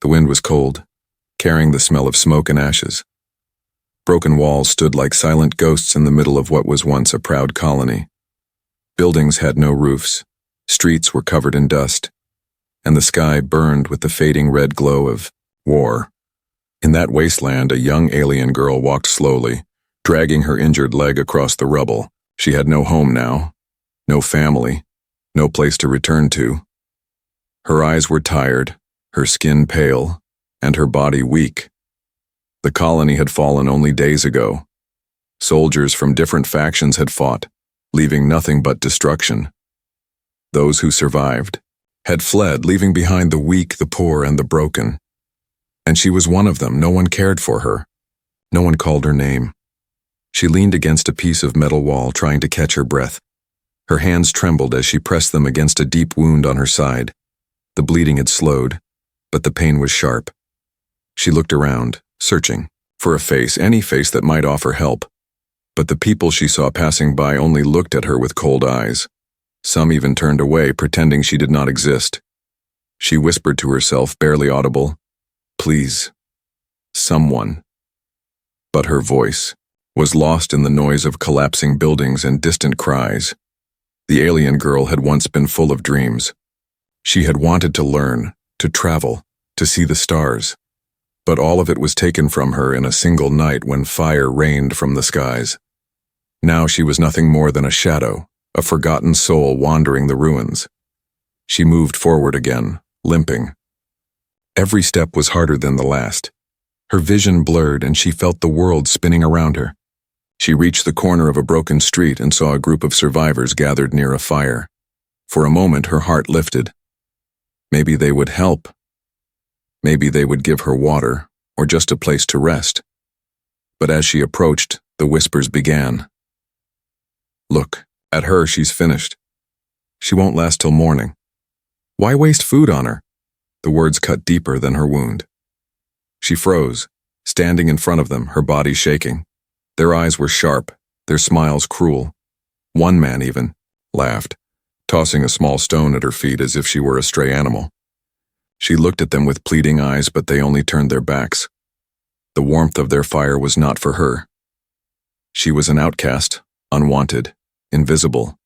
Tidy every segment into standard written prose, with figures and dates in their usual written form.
The wind was cold, carrying the smell of smoke and ashes. Broken walls stood like silent ghosts in the middle of what was once a proud colony. Buildings had no roofs, streets were covered in dust, and the sky burned with the fading red glow of war. In that wasteland, a young alien girl walked slowly, dragging her injured leg across the rubble. She had no home now, no family, no place to return to. Her eyes were tired, her skin pale, and her body weak. The colony had fallen only days ago. Soldiers from different factions had fought, leaving nothing but destruction. Those who survived had fled, leaving behind the weak, the poor, and the broken. And she was one of them. No one cared for her. No one called her name. She leaned against a piece of metal wall, trying to catch her breath. Her hands trembled as she pressed them against a deep wound on her side. The bleeding had slowed, but the pain was sharp. She looked around, searching for a face, any face that might offer help. But the people she saw passing by only looked at her with cold eyes. Some even turned away, pretending she did not exist. She whispered to herself, barely audible, "Please, someone." But her voice was lost in the noise of collapsing buildings and distant cries. The alien girl had once been full of dreams. She had wanted to learn, to travel, to see the stars. But all of it was taken from her in a single night when fire rained from the skies. Now she was nothing more than a shadow, a forgotten soul wandering the ruins. She moved forward again, limping. Every step was harder than the last. Her vision blurred and she felt the world spinning around her. She reached the corner of a broken street and saw a group of survivors gathered near a fire. For a moment, her heart lifted. Maybe they would help. Maybe they would give her water, or just a place to rest. But as she approached, the whispers began. "Look, at her, she's finished. She won't last till morning. Why waste food on her?" The words cut deeper than her wound. She froze, standing in front of them, her body shaking. Their eyes were sharp, their smiles cruel. One man even laughed, tossing a small stone at her feet as if she were a stray animal. She looked at them with pleading eyes, but they only turned their backs. The warmth of their fire was not for her. She was an outcast, unwanted, invisible.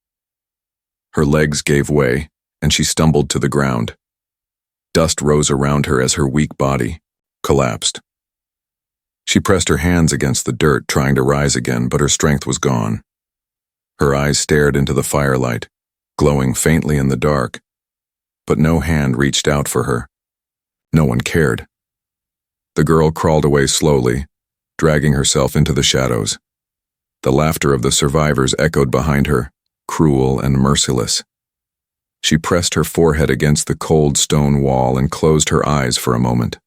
Her legs gave way, and she stumbled to the ground. Dust rose around her as her weak body collapsed. She pressed her hands against the dirt, trying to rise again, but her strength was gone. Her eyes stared into the firelight, glowing faintly in the dark, but no hand reached out for her. No one cared. The girl crawled away slowly, dragging herself into the shadows. The laughter of the survivors echoed behind her, cruel and merciless. She pressed her forehead against the cold stone wall and closed her eyes for a moment.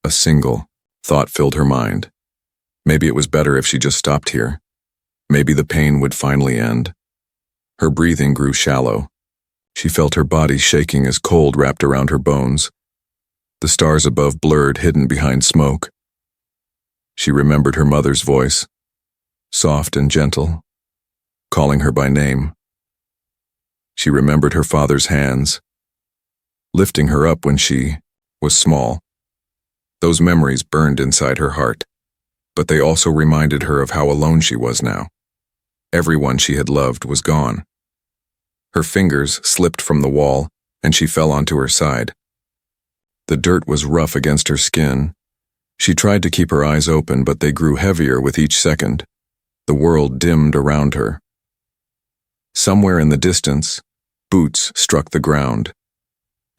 A single thought filled her mind. Maybe it was better if she just stopped here. Maybe the pain would finally end. Her breathing grew shallow. She felt her body shaking as cold wrapped around her bones. The stars above blurred, hidden behind smoke. She remembered her mother's voice, soft and gentle, calling her by name. She remembered her father's hands, lifting her up when she was small. Those memories burned inside her heart, but they also reminded her of how alone she was now. Everyone she had loved was gone. Her fingers slipped from the wall, and she fell onto her side. The dirt was rough against her skin. She tried to keep her eyes open, but they grew heavier with each second. The world dimmed around her. Somewhere in the distance, boots struck the ground.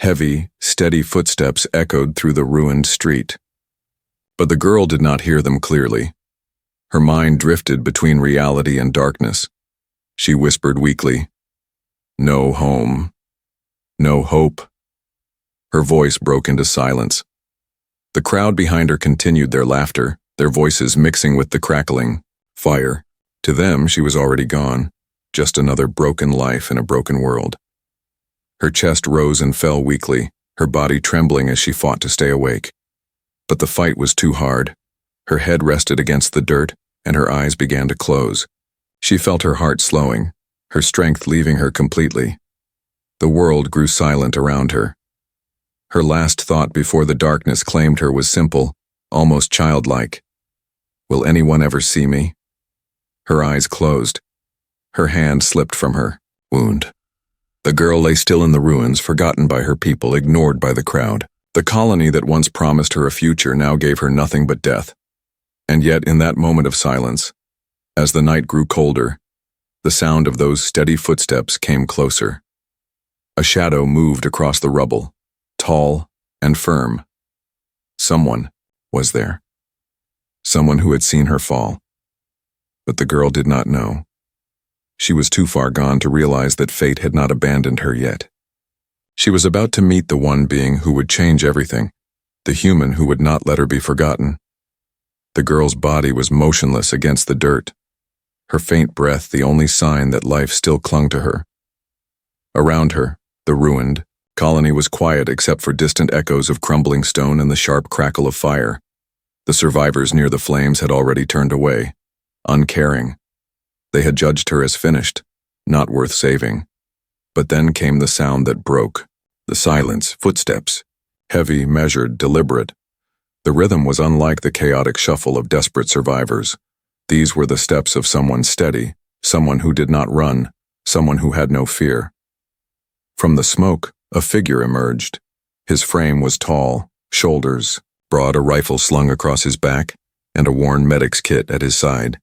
Heavy, steady footsteps echoed through the ruined street. But the girl did not hear them clearly. Her mind drifted between reality and darkness. She whispered weakly, "No home. No hope." Her voice broke into silence. The crowd behind her continued their laughter, their voices mixing with the crackling fire. To them, she was already gone, just another broken life in a broken world. Her chest rose and fell weakly, her body trembling as she fought to stay awake. But the fight was too hard. Her head rested against the dirt, and her eyes began to close. She felt her heart slowing, her strength leaving her completely. The world grew silent around her. Her last thought before the darkness claimed her was simple, almost childlike. Will anyone ever see me? Her eyes closed. Her hand slipped from her wound. The girl lay still in the ruins, forgotten by her people, ignored by the crowd. The colony that once promised her a future now gave her nothing but death. And yet, in that moment of silence, as the night grew colder, the sound of those steady footsteps came closer. A shadow moved across the rubble, tall and firm. Someone was there. Someone who had seen her fall. But the girl did not know. She was too far gone to realize that fate had not abandoned her yet. She was about to meet the one being who would change everything, the human who would not let her be forgotten. The girl's body was motionless against the dirt, her faint breath the only sign that life still clung to her. Around her, the ruined colony was quiet except for distant echoes of crumbling stone and the sharp crackle of fire. The survivors near the flames had already turned away, uncaring. They had judged her as finished, not worth saving. But then came the sound that broke. The silence, footsteps, heavy, measured, deliberate. The rhythm was unlike the chaotic shuffle of desperate survivors. These were the steps of someone steady, someone who did not run, someone who had no fear. From the smoke, a figure emerged. His frame was tall, shoulders broad, a rifle slung across his back, and a worn medic's kit at his side.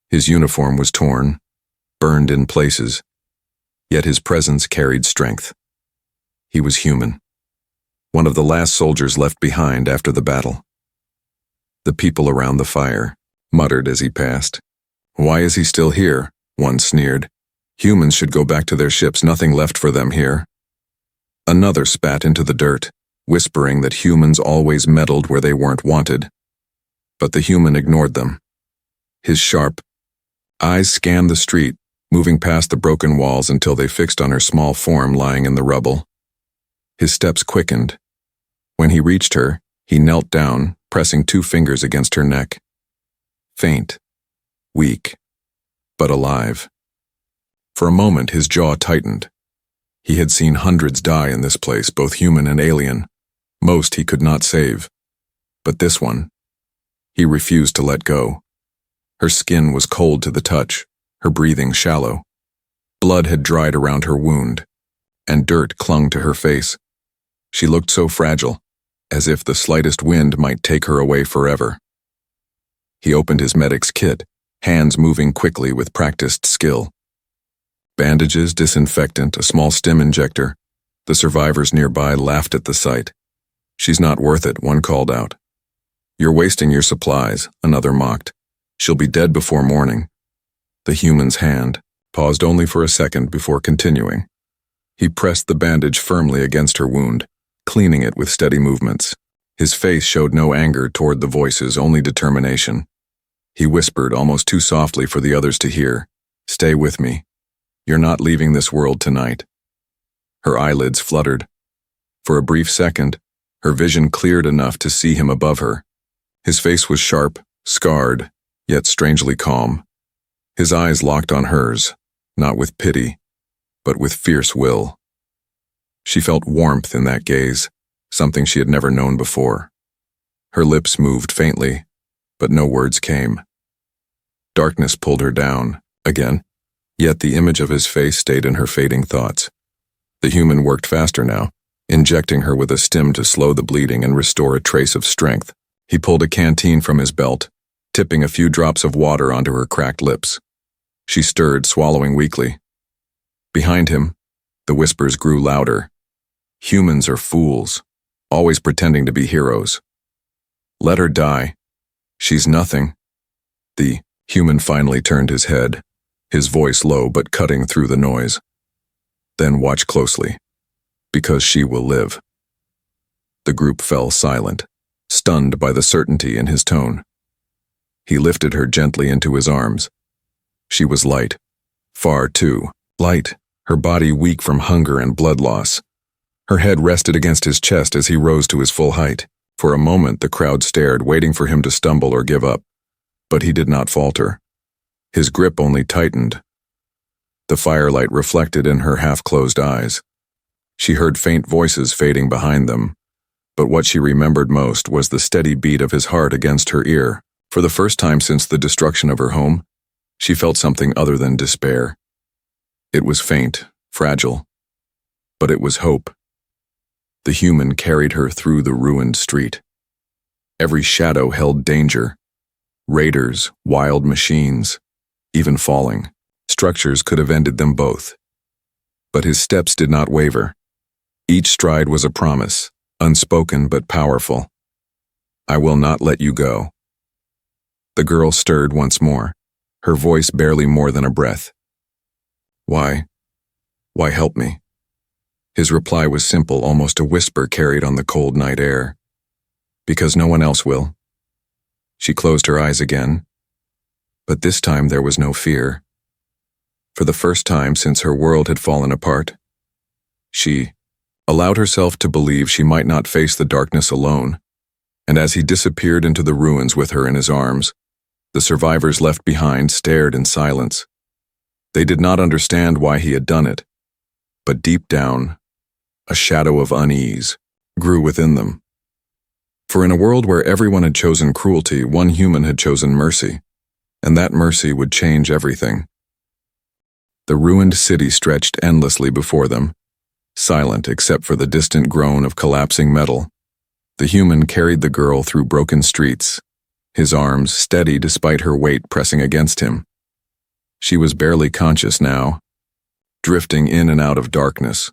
His uniform was torn, burned in places, yet his presence carried strength. He was human. One of the last soldiers left behind after the battle. The people around the fire muttered as he passed. "Why is he still here?" one sneered. "Humans should go back to their ships, nothing left for them here." Another spat into the dirt, whispering that humans always meddled where they weren't wanted. But the human ignored them. His sharp eyes scanned the street, moving past the broken walls until they fixed on her small form lying in the rubble. His steps quickened. When he reached her, he knelt down, pressing 2 fingers against her neck. Faint, weak, but alive. For a moment his jaw tightened. He had seen hundreds die in this place, both human and alien. Most he could not save. But this one, he refused to let go. Her skin was cold to the touch, her breathing shallow. Blood had dried around her wound, and dirt clung to her face. She looked so fragile, as if the slightest wind might take her away forever. He opened his medic's kit, hands moving quickly with practiced skill. Bandages, disinfectant, a small stim injector. The survivors nearby laughed at the sight. "She's not worth it," one called out. "You're wasting your supplies," another mocked. "She'll be dead before morning." The human's hand paused only for a second before continuing. He pressed the bandage firmly against her wound, cleaning it with steady movements. His face showed no anger toward the voices, only determination. He whispered, almost too softly for the others to hear, "Stay with me. You're not leaving this world tonight." Her eyelids fluttered. For a brief second, her vision cleared enough to see him above her. His face was sharp, scarred, yet strangely calm. His eyes locked on hers, not with pity, but with fierce will. She felt warmth in that gaze, something she had never known before. Her lips moved faintly, but no words came. Darkness pulled her down, again, yet the image of his face stayed in her fading thoughts. The human worked faster now, injecting her with a stim to slow the bleeding and restore a trace of strength. He pulled a canteen from his belt, tipping a few drops of water onto her cracked lips. She stirred, swallowing weakly. Behind him, the whispers grew louder. "Humans are fools, always pretending to be heroes. Let her die. She's nothing." The human finally turned his head, his voice low but cutting through the noise. "Then watch closely, because she will live." The group fell silent, stunned by the certainty in his tone. He lifted her gently into his arms. She was light, far too light, her body weak from hunger and blood loss. Her head rested against his chest as he rose to his full height. For a moment the crowd stared, waiting for him to stumble or give up. But he did not falter. His grip only tightened. The firelight reflected in her half-closed eyes. She heard faint voices fading behind them, but what she remembered most was the steady beat of his heart against her ear. For the first time since the destruction of her home, she felt something other than despair. It was faint, fragile, but it was hope. The human carried her through the ruined street. Every shadow held danger. Raiders, wild machines, even falling structures could have ended them both. But his steps did not waver. Each stride was a promise, unspoken but powerful. I will not let you go. The girl stirred once more, her voice barely more than a breath. Why help me? His reply was simple, almost a whisper carried on the cold night air. Because no one else will. She closed her eyes again, but this time there was no fear. For the first time since her world had fallen apart, she allowed herself to believe she might not face the darkness alone, and as he disappeared into the ruins with her in his arms, the survivors left behind stared in silence. They did not understand why he had done it, but deep down, a shadow of unease grew within them. For in a world where everyone had chosen cruelty, one human had chosen mercy, and that mercy would change everything. The ruined city stretched endlessly before them, silent except for the distant groan of collapsing metal. The human carried the girl through broken streets, his arms steady despite her weight pressing against him. She was barely conscious now, drifting in and out of darkness.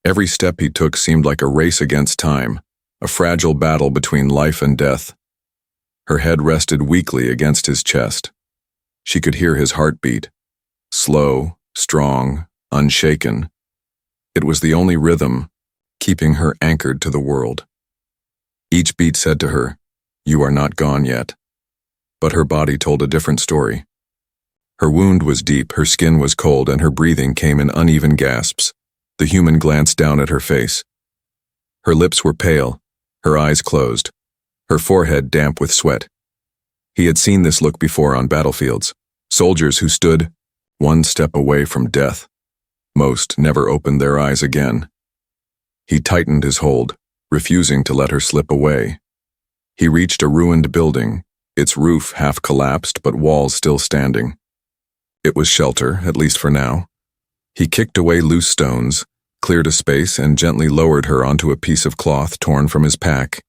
Every step he took seemed like a race against time, a fragile battle between life and death. Her head rested weakly against his chest. She could hear his heartbeat, slow, strong, unshaken. It was the only rhythm, keeping her anchored to the world. Each beat said to her, "You are not gone yet." But her body told a different story. Her wound was deep, her skin was cold, and her breathing came in uneven gasps. The human glanced down at her face. Her lips were pale, her eyes closed, her forehead damp with sweat. He had seen this look before on battlefields. Soldiers who stood one step away from death. Most never opened their eyes again. He tightened his hold, refusing to let her slip away. He reached a ruined building, its roof half collapsed but walls still standing. It was shelter, at least for now. He kicked away loose stones, cleared a space, and gently lowered her onto a piece of cloth torn from his pack.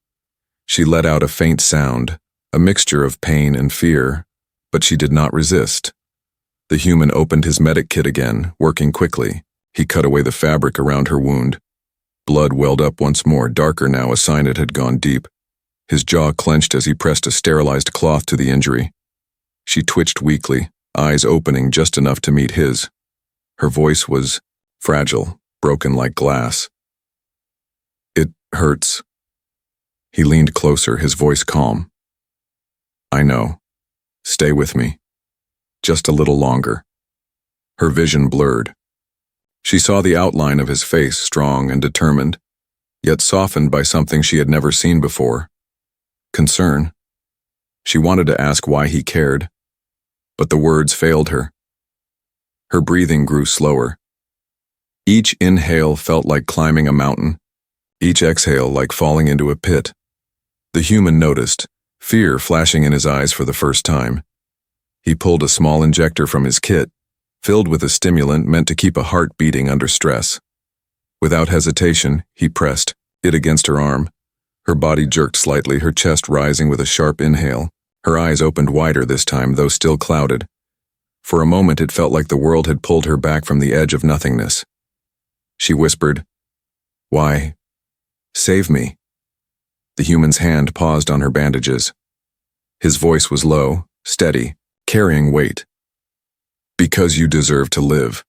She let out a faint sound, a mixture of pain and fear, but she did not resist. The human opened his medic kit again, working quickly. He cut away the fabric around her wound. Blood welled up once more, darker now, a sign it had gone deep. His jaw clenched as he pressed a sterilized cloth to the injury. She twitched weakly, eyes opening just enough to meet his. Her voice was fragile, broken like glass. "It hurts." He leaned closer, his voice calm. "I know. Stay with me. Just a little longer." Her vision blurred. She saw the outline of his face, strong and determined, yet softened by something she had never seen before. Concern. She wanted to ask why he cared, but the words failed her. Her breathing grew slower. Each inhale felt like climbing a mountain, each exhale like falling into a pit. The human noticed, fear flashing in his eyes for the first time. He pulled a small injector from his kit, filled with a stimulant meant to keep a heart beating under stress. Without hesitation, he pressed it against her arm. Her body jerked slightly, her chest rising with a sharp inhale. Her eyes opened wider this time, though still clouded. For a moment it felt like the world had pulled her back from the edge of nothingness. She whispered, "Why? Save me." The human's hand paused on her bandages. His voice was low, steady, carrying weight. "Because you deserve to live,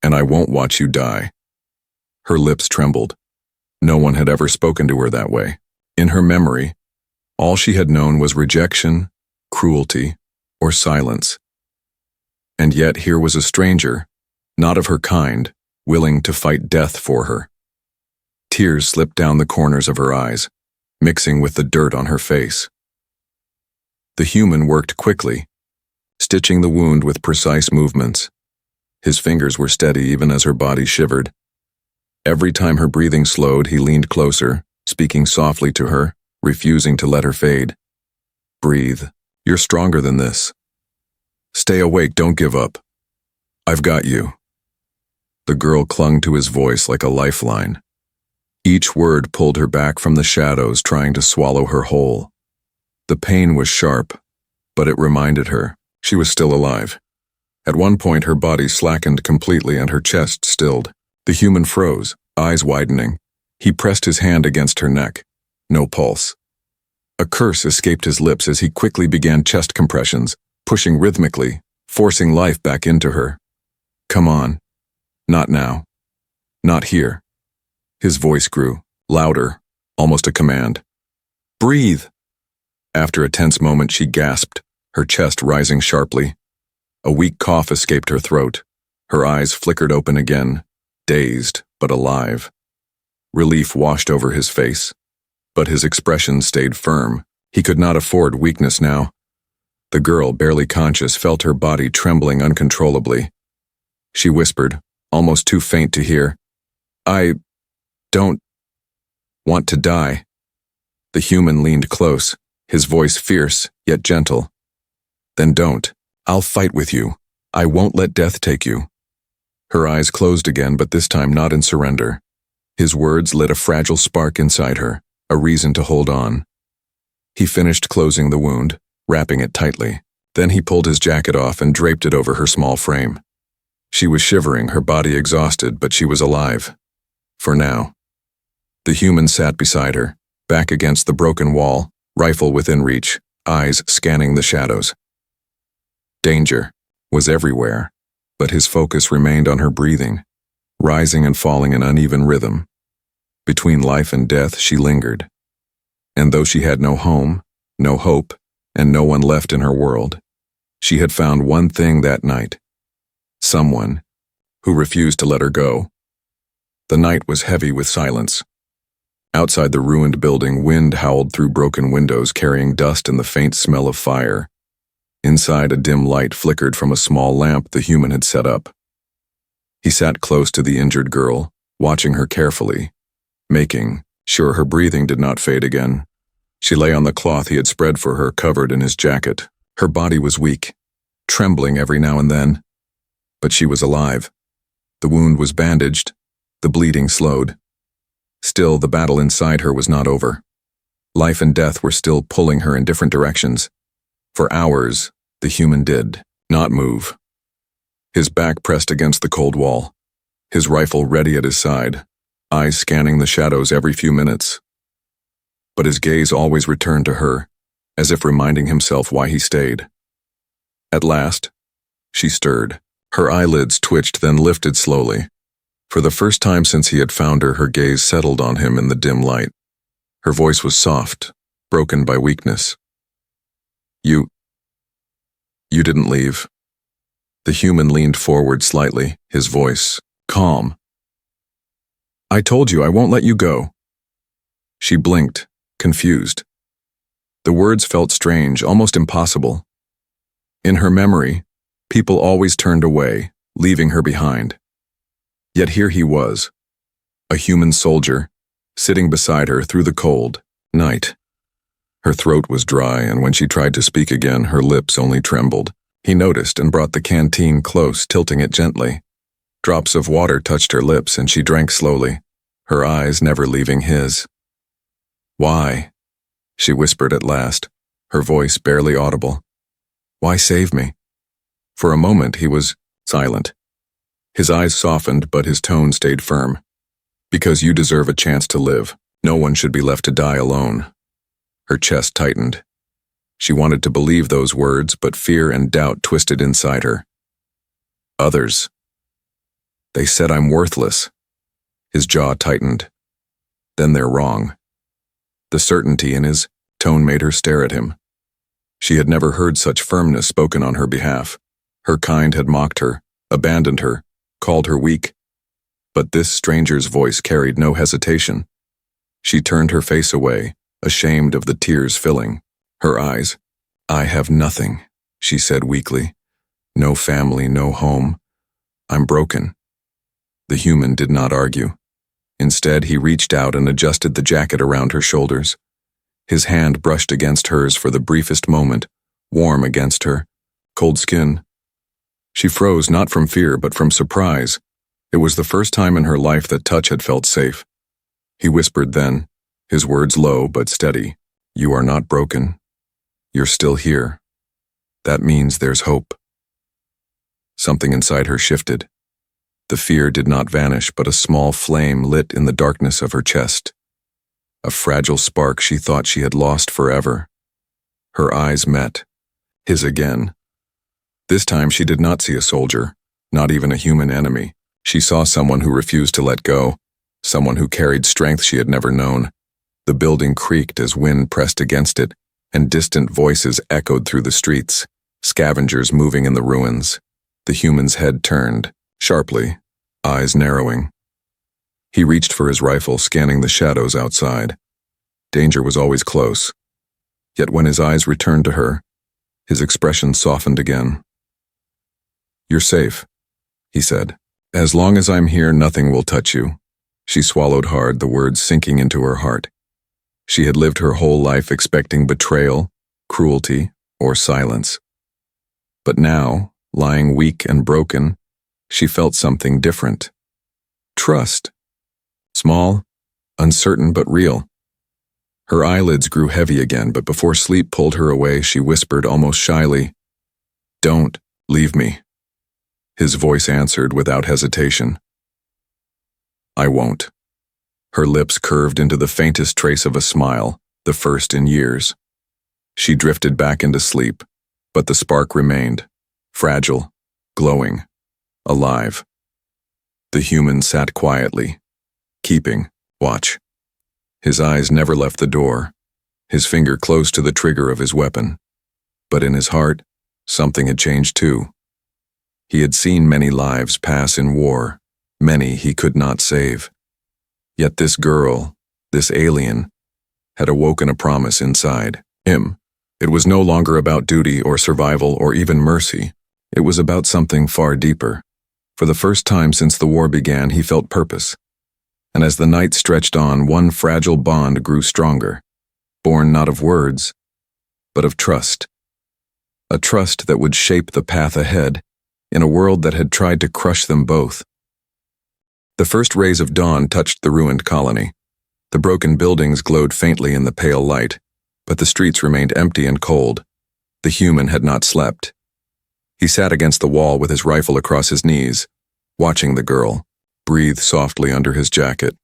and I won't watch you die." Her lips trembled. No one had ever spoken to her that way. In her memory, all she had known was rejection, cruelty, or silence. And yet here was a stranger, not of her kind, willing to fight death for her. Tears slipped down the corners of her eyes, mixing with the dirt on her face. The human worked quickly, stitching the wound with precise movements. His fingers were steady even as her body shivered. Every time her breathing slowed, he leaned closer, speaking softly to her, refusing to let her fade. Breathe. You're stronger than this. Stay awake, don't give up. I've got you. The girl clung to his voice like a lifeline. Each word pulled her back from the shadows, trying to swallow her whole. The pain was sharp, but it reminded her she was still alive. At one point, her body slackened completely and her chest stilled. The human froze, eyes widening. He pressed his hand against her neck. No pulse. A curse escaped his lips as he quickly began chest compressions, pushing rhythmically, forcing life back into her. Come on. Not now. Not here. His voice grew, louder, almost a command. Breathe! After a tense moment, she gasped, her chest rising sharply. A weak cough escaped her throat. Her eyes flickered open again, dazed but alive. Relief washed over his face, but his expression stayed firm. He could not afford weakness now. The girl, barely conscious, felt her body trembling uncontrollably. She whispered, almost too faint to hear, I don't want to die. The human leaned close, his voice fierce yet gentle. Then don't. I'll fight with you. I won't let death take you. Her eyes closed again, but this time not in surrender. His words lit a fragile spark inside her, a reason to hold on. He finished closing the wound, wrapping it tightly. Then he pulled his jacket off and draped it over her small frame. She was shivering, her body exhausted, but she was alive. For now. The human sat beside her, back against the broken wall, rifle within reach, eyes scanning the shadows. Danger was everywhere, but his focus remained on her breathing, rising and falling in uneven rhythm. Between life and death, she lingered. And though she had no home, no hope, and no one left in her world, she had found one thing that night. Someone who refused to let her go. The night was heavy with silence. Outside the ruined building, wind howled through broken windows, carrying dust and the faint smell of fire. Inside, a dim light flickered from a small lamp the human had set up. He sat close to the injured girl, watching her carefully, making sure her breathing did not fade again. She lay on the cloth he had spread for her, covered in his jacket. Her body was weak, trembling every now and then. But she was alive. The wound was bandaged, the bleeding slowed. Still, the battle inside her was not over. Life and death were still pulling her in different directions. For hours, the human did not move. His back pressed against the cold wall, his rifle ready at his side, eyes scanning the shadows every few minutes. But his gaze always returned to her, as if reminding himself why he stayed. At last, she stirred. Her eyelids twitched, then lifted slowly. For the first time since he had found her, her gaze settled on him in the dim light. Her voice was soft, broken by weakness. You didn't leave. The human leaned forward slightly, his voice calm. I told you I won't let you go. She blinked, confused. The words felt strange, almost impossible. In her memory, people always turned away, leaving her behind. Yet here he was, a human soldier, sitting beside her through the cold night. Her throat was dry, and when she tried to speak again, her lips only trembled. He noticed and brought the canteen close, tilting it gently. Drops of water touched her lips, and she drank slowly, her eyes never leaving his. Why? She whispered at last, her voice barely audible. Why save me? For a moment he was silent. His eyes softened, but his tone stayed firm. Because you deserve a chance to live. No one should be left to die alone. Her chest tightened. She wanted to believe those words, but fear and doubt twisted inside her. Others. They said I'm worthless. His jaw tightened. Then they're wrong. The certainty in his tone made her stare at him. She had never heard such firmness spoken on her behalf. Her kind had mocked her, abandoned her, called her weak. But this stranger's voice carried no hesitation. She turned her face away, ashamed of the tears filling her eyes. I have nothing, she said weakly. No family, no home. I'm broken. The human did not argue. Instead, he reached out and adjusted the jacket around her shoulders. His hand brushed against hers for the briefest moment, warm against her, cold skin. She froze not from fear but from surprise. It was the first time in her life that touch had felt safe. He whispered then, his words low but steady, "You are not broken. You're still here. That means there's hope." Something inside her shifted. The fear did not vanish, but a small flame lit in the darkness of her chest. A fragile spark she thought she had lost forever. Her eyes met, his again. This time she did not see a soldier, not even a human enemy. She saw someone who refused to let go, someone who carried strength she had never known. The building creaked as wind pressed against it, and distant voices echoed through the streets, scavengers moving in the ruins. The human's head turned, sharply, eyes narrowing. He reached for his rifle, scanning the shadows outside. Danger was always close. Yet when his eyes returned to her, his expression softened again. "You're safe," he said. "As long as I'm here, nothing will touch you." She swallowed hard, the words sinking into her heart. She had lived her whole life expecting betrayal, cruelty, or silence. But now, lying weak and broken, she felt something different. Trust. Small, uncertain but real. Her eyelids grew heavy again, but before sleep pulled her away, she whispered almost shyly, "Don't leave me." His voice answered without hesitation, "I won't." Her lips curved into the faintest trace of a smile, the first in years. She drifted back into sleep, but the spark remained, fragile, glowing, alive. The human sat quietly, keeping watch. His eyes never left the door, his finger close to the trigger of his weapon. But in his heart, something had changed too. He had seen many lives pass in war, many he could not save. Yet this girl, this alien, had awoken a promise inside him. It was no longer about duty or survival or even mercy. It was about something far deeper. For the first time since the war began, he felt purpose. And as the night stretched on, one fragile bond grew stronger, born not of words, but of trust. A trust that would shape the path ahead, in a world that had tried to crush them both. The first rays of dawn touched the ruined colony. The broken buildings glowed faintly in the pale light, but the streets remained empty and cold. The human had not slept. He sat against the wall with his rifle across his knees, watching the girl breathe softly under his jacket.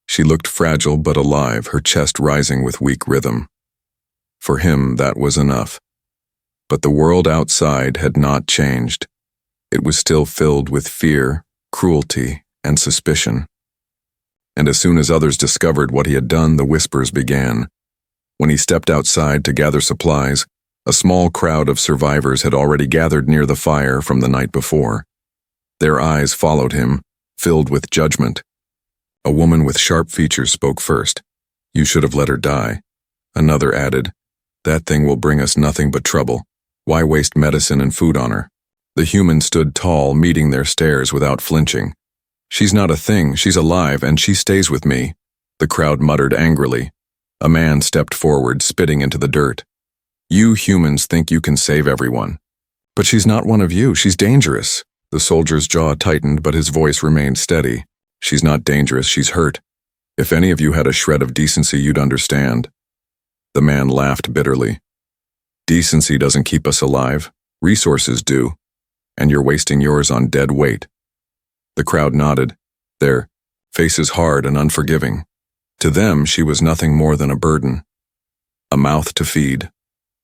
She looked fragile but alive, her chest rising with weak rhythm. For him, that was enough. But the world outside had not changed. It was still filled with fear, cruelty, and suspicion. And as soon as others discovered what he had done, the whispers began. When he stepped outside to gather supplies, a small crowd of survivors had already gathered near the fire from the night before. Their eyes followed him, filled with judgment. A woman with sharp features spoke first. "You should have let her die." Another added, "That thing will bring us nothing but trouble. Why waste medicine and food on her?" The human stood tall, meeting their stares without flinching. "She's not a thing, she's alive, and she stays with me," the crowd muttered angrily. A man stepped forward, spitting into the dirt. "You humans think you can save everyone. But she's not one of you, she's dangerous." The soldier's jaw tightened, but his voice remained steady. "She's not dangerous, she's hurt. If any of you had a shred of decency, you'd understand." The man laughed bitterly. "Decency doesn't keep us alive. Resources do. And you're wasting yours on dead weight." The crowd nodded, their faces hard and unforgiving. To them, she was nothing more than a burden. A mouth to feed,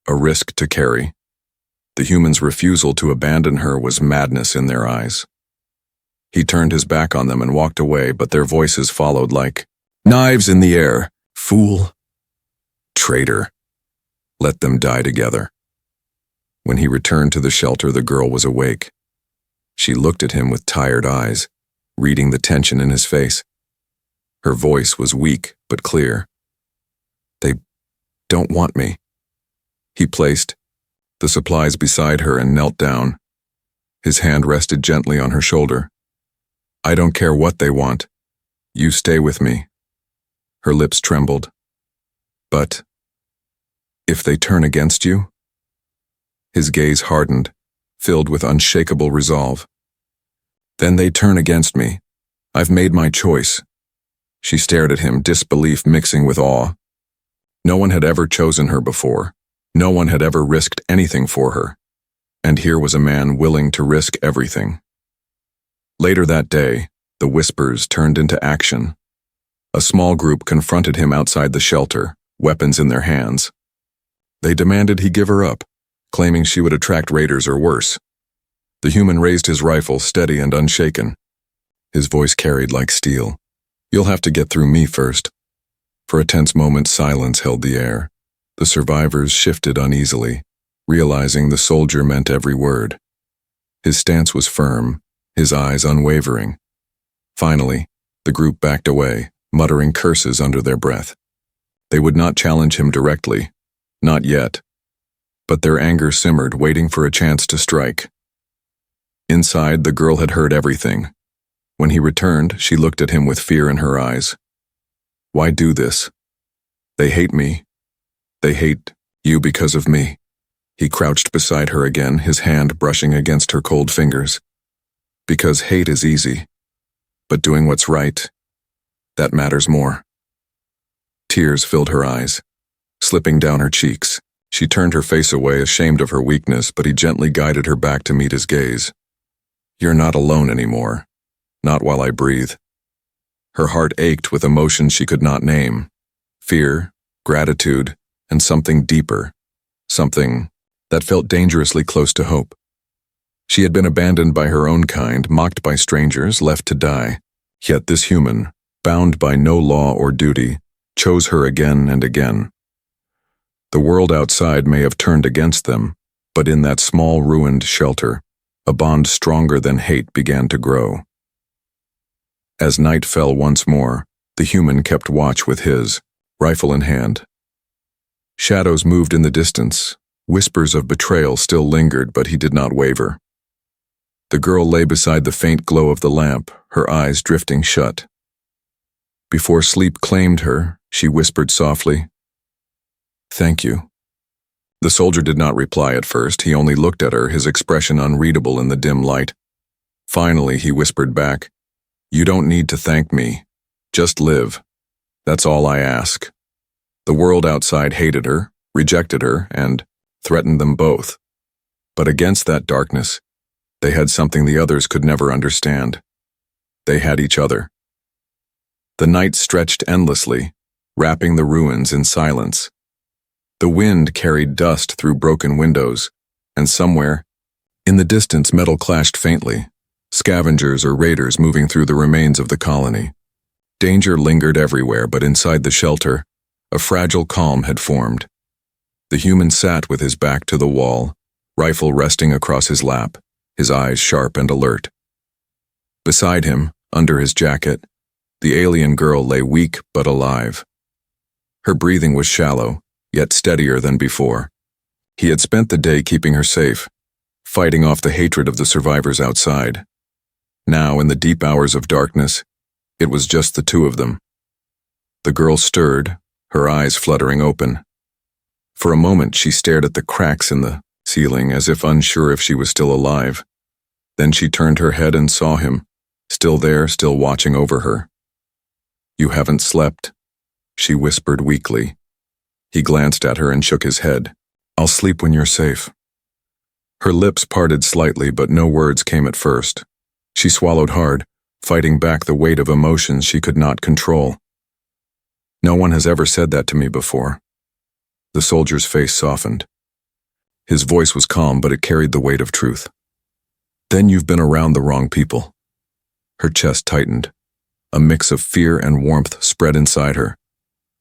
a risk to carry. The human's refusal to abandon her was madness in their eyes. He turned his back on them and walked away, but their voices followed like knives in the air. "Fool. Traitor. Let them die together." When he returned to the shelter, the girl was awake. She looked at him with tired eyes, reading the tension in his face. Her voice was weak but clear. "They don't want me." He placed the supplies beside her and knelt down. His hand rested gently on her shoulder. "I don't care what they want. You stay with me. Her lips trembled. But if they turn against you? His gaze hardened, filled with unshakable resolve. Then they turn against me. I've made my choice. She stared at him, disbelief mixing with awe. No one had ever chosen her before. No one had ever risked anything for her. And here was a man willing to risk everything. Later that day, the whispers turned into action. A small group confronted him outside the shelter, weapons in their hands. They demanded he give her up, claiming she would attract raiders or worse. The human raised his rifle, steady and unshaken. His voice carried like steel. You'll have to get through me first. For a tense moment, silence held the air. The survivors shifted uneasily, realizing the soldier meant every word. His stance was firm, his eyes unwavering. Finally, the group backed away, muttering curses under their breath. They would not challenge him directly, not yet. But their anger simmered, waiting for a chance to strike. Inside, the girl had heard everything. When he returned, she looked at him with fear in her eyes. Why do this? They hate me. They hate you because of me. He crouched beside her again, his hand brushing against her cold fingers. Because hate is easy. But doing what's right, that matters more. Tears filled her eyes, slipping down her cheeks. She turned her face away, ashamed of her weakness, but he gently guided her back to meet his gaze. You're not alone anymore. Not while I breathe. Her heart ached with emotions she could not name. Fear, gratitude, and something deeper. Something that felt dangerously close to hope. She had been abandoned by her own kind, mocked by strangers, left to die. Yet this human, bound by no law or duty, chose her again and again. The world outside may have turned against them, but in that small ruined shelter, a bond stronger than hate began to grow. As night fell once more, the human kept watch with his, rifle in hand. Shadows moved in the distance. Whispers of betrayal still lingered, but he did not waver. The girl lay beside the faint glow of the lamp, her eyes drifting shut. Before sleep claimed her, she whispered softly, "Thank you." The soldier did not reply at first. He only looked at her, his expression unreadable in the dim light. Finally, he whispered back, "You don't need to thank me. Just live. That's all I ask." The world outside hated her, rejected her, and threatened them both. But against that darkness, they had something the others could never understand. They had each other. The night stretched endlessly, wrapping the ruins in silence. The wind carried dust through broken windows, and somewhere, in the distance, metal clashed faintly, scavengers or raiders moving through the remains of the colony. Danger lingered everywhere, but inside the shelter, a fragile calm had formed. The human sat with his back to the wall, rifle resting across his lap, his eyes sharp and alert. Beside him, under his jacket, the alien girl lay weak but alive. Her breathing was shallow, yet steadier than before. He had spent the day keeping her safe, fighting off the hatred of the survivors outside. Now, in the deep hours of darkness, it was just the two of them. The girl stirred, her eyes fluttering open. For a moment, she stared at the cracks in the ceiling as if unsure if she was still alive. Then she turned her head and saw him, still there, still watching over her. "You haven't slept," she whispered weakly. He glanced at her and shook his head. "I'll sleep when you're safe." Her lips parted slightly, but no words came at first. She swallowed hard, fighting back the weight of emotions she could not control. "No one has ever said that to me before." The soldier's face softened. His voice was calm, but it carried the weight of truth. "Then you've been around the wrong people." Her chest tightened. A mix of fear and warmth spread inside her.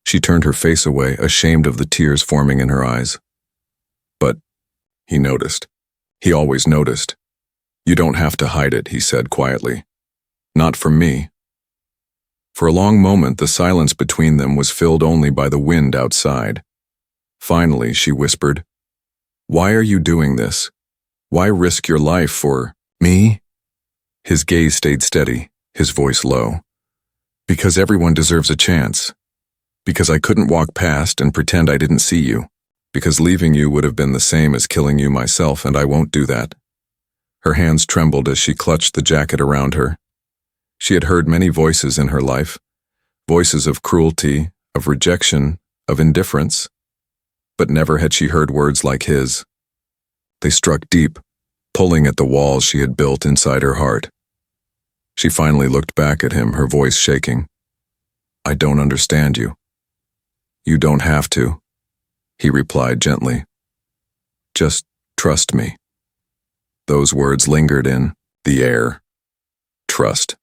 She turned her face away, ashamed of the tears forming in her eyes. "But," he noticed. He always noticed. "You don't have to hide it," he said quietly. "Not from me." For a long moment, the silence between them was filled only by the wind outside. Finally, she whispered, "Why are you doing this? Why risk your life for me?" His gaze stayed steady, his voice low. Because everyone deserves a chance. Because I couldn't walk past and pretend I didn't see you. Because leaving you would have been the same as killing you myself, and I won't do that. Her hands trembled as she clutched the jacket around her. She had heard many voices in her life, voices of cruelty, of rejection, of indifference, but never had she heard words like his. They struck deep, pulling at the walls she had built inside her heart. She finally looked back at him, her voice shaking. I don't understand you. You don't have to, he replied gently. Just trust me. Those words lingered in the air. Trust.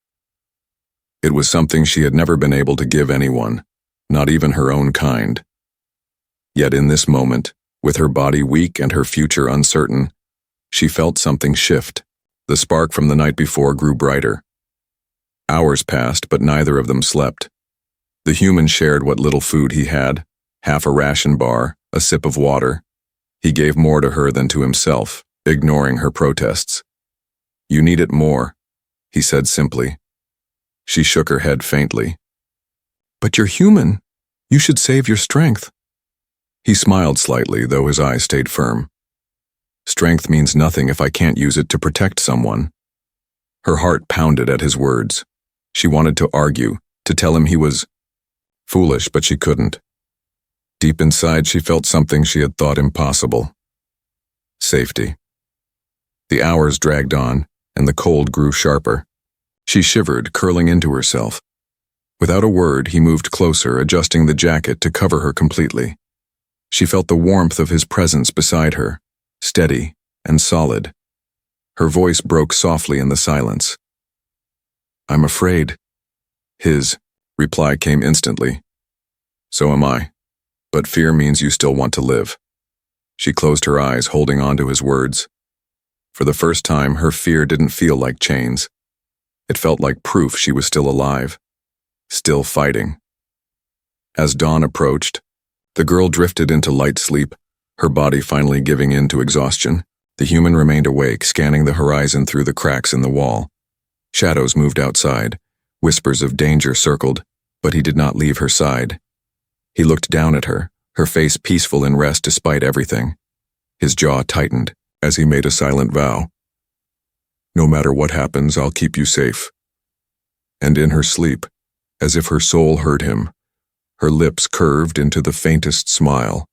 It was something she had never been able to give anyone, not even her own kind. Yet in this moment, with her body weak and her future uncertain, she felt something shift. The spark from the night before grew brighter. Hours passed, but neither of them slept. The human shared what little food he had, half a ration bar, a sip of water. He gave more to her than to himself, ignoring her protests. You need it more, he said simply. She shook her head faintly. But you're human. You should save your strength. He smiled slightly, though his eyes stayed firm. Strength means nothing if I can't use it to protect someone. Her heart pounded at his words. She wanted to argue, to tell him he was foolish, but she couldn't. Deep inside, she felt something she had thought impossible. Safety. The hours dragged on, and the cold grew sharper. She shivered, curling into herself. Without a word, he moved closer, adjusting the jacket to cover her completely. She felt the warmth of his presence beside her, steady and solid. Her voice broke softly in the silence. I'm afraid. His reply came instantly. So am I. But fear means you still want to live. She closed her eyes, holding on to his words. For the first time, her fear didn't feel like chains. It felt like proof she was still alive, still fighting. As dawn approached, the girl drifted into light sleep, her body finally giving in to exhaustion. The human remained awake, scanning the horizon through the cracks in the wall. Shadows moved outside, whispers of danger circled, but he did not leave her side. He looked down at her, her face peaceful in rest despite everything. His jaw tightened as he made a silent vow. No matter what happens, I'll keep you safe. And in her sleep, as if her soul heard him, her lips curved into the faintest smile.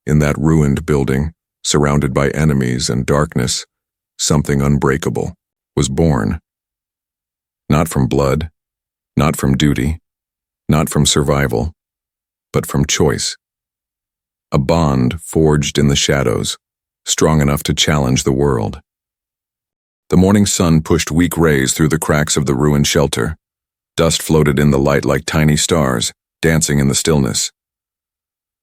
In that ruined building, surrounded by enemies and darkness, something unbreakable was born. Not from blood, not from duty, not from survival, but from choice. A bond forged in the shadows, strong enough to challenge the world. The morning sun pushed weak rays through the cracks of the ruined shelter. Dust floated in the light like tiny stars, dancing in the stillness.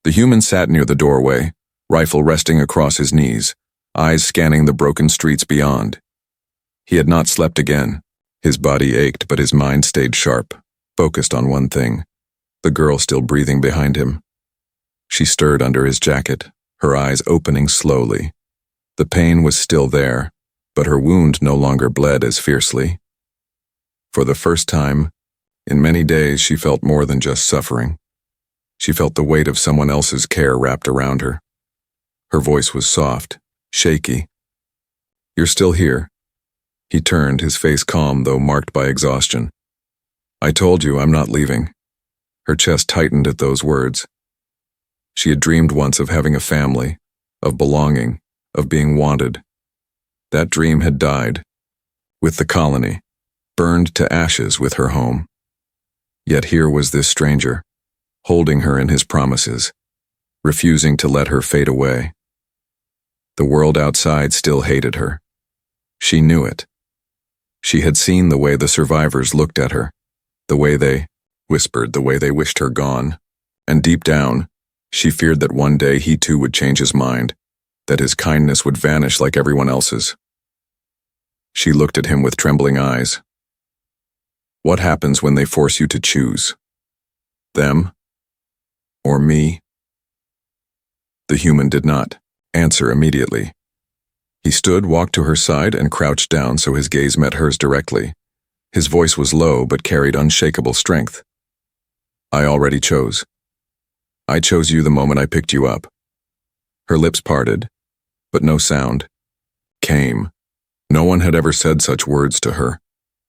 The human sat near the doorway, rifle resting across his knees, eyes scanning the broken streets beyond. He had not slept again. His body ached, but his mind stayed sharp, focused on one thing, the girl still breathing behind him. She stirred under his jacket, her eyes opening slowly. The pain was still there, but her wound no longer bled as fiercely. For the first time, in many days, she felt more than just suffering. She felt the weight of someone else's care wrapped around her. Her voice was soft, shaky. You're still here. He turned, his face calm though marked by exhaustion. I told you I'm not leaving. Her chest tightened at those words. She had dreamed once of having a family, of belonging, of being wanted. That dream had died, with the colony, burned to ashes with her home. Yet here was this stranger, holding her in his promises, refusing to let her fade away. The world outside still hated her. She knew it. She had seen the way the survivors looked at her, the way they whispered, the way they wished her gone. And deep down, she feared that one day he too would change his mind, that his kindness would vanish like everyone else's. She looked at him with trembling eyes. What happens when they force you to choose? Them or me? The human did not answer immediately. He stood, walked to her side, and crouched down so his gaze met hers directly. His voice was low but carried unshakable strength. I already chose. I chose you the moment I picked you up. Her lips parted, but no sound came. No one had ever said such words to her.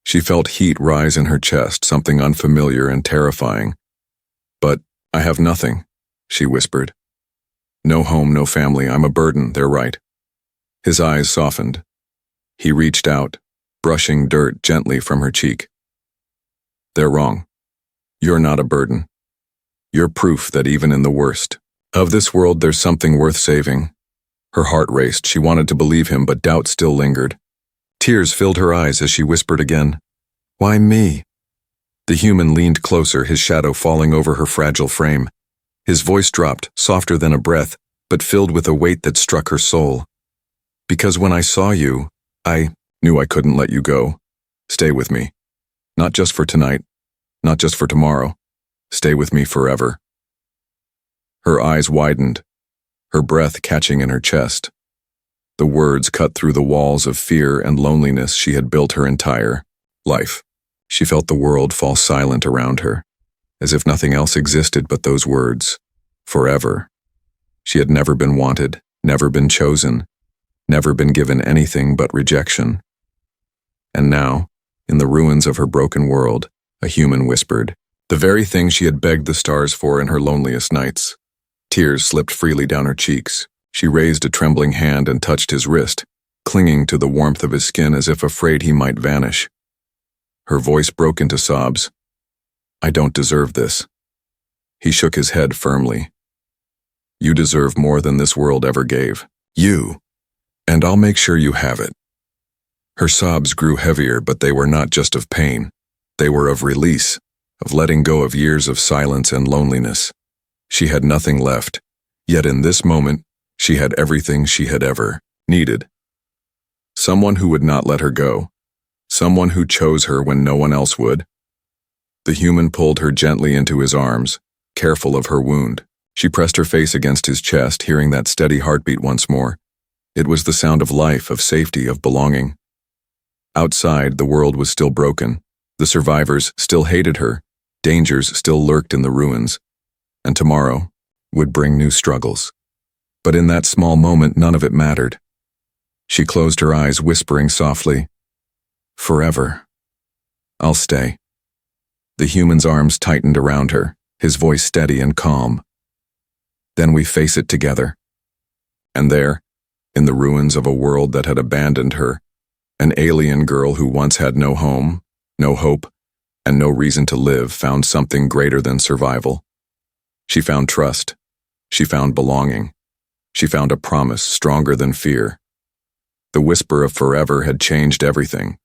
She felt heat rise in her chest, something unfamiliar and terrifying. But I have nothing, she whispered. No home, no family, I'm a burden, they're right. His eyes softened. He reached out, brushing dirt gently from her cheek. They're wrong. You're not a burden. You're proof that even in the worst of this world there's something worth saving. Her heart raced. She wanted to believe him, but doubt still lingered. Tears filled her eyes as she whispered again, "Why me?" The human leaned closer, his shadow falling over her fragile frame. His voice dropped, softer than a breath, but filled with a weight that struck her soul. Because when I saw you, I knew I couldn't let you go. Stay with me. Not just for tonight, not just for tomorrow. Stay with me forever. Her eyes widened, her breath catching in her chest. The words cut through the walls of fear and loneliness she had built her entire life. She felt the world fall silent around her, as if nothing else existed but those words. Forever. She had never been wanted, never been chosen, never been given anything but rejection. And now, in the ruins of her broken world, a human whispered, the very thing she had begged the stars for in her loneliest nights. Tears slipped freely down her cheeks. She raised a trembling hand and touched his wrist, clinging to the warmth of his skin as if afraid he might vanish. Her voice broke into sobs. I don't deserve this. He shook his head firmly. You deserve more than this world ever gave. You. And I'll make sure you have it. Her sobs grew heavier, but they were not just of pain. They were of release, of letting go of years of silence and loneliness. She had nothing left, yet in this moment, she had everything she had ever needed. Someone who would not let her go. Someone who chose her when no one else would. The human pulled her gently into his arms, careful of her wound. She pressed her face against his chest, hearing that steady heartbeat once more. It was the sound of life, of safety, of belonging. Outside, the world was still broken. The survivors still hated her. Dangers still lurked in the ruins. And tomorrow would bring new struggles. But in that small moment, none of it mattered. She closed her eyes, whispering softly, "Forever. I'll stay." The human's arms tightened around her, his voice steady and calm. Then we face it together. And there, in the ruins of a world that had abandoned her, an alien girl who once had no home, no hope, and no reason to live found something greater than survival. She found trust. She found belonging. She found a promise stronger than fear. The whisper of forever had changed everything.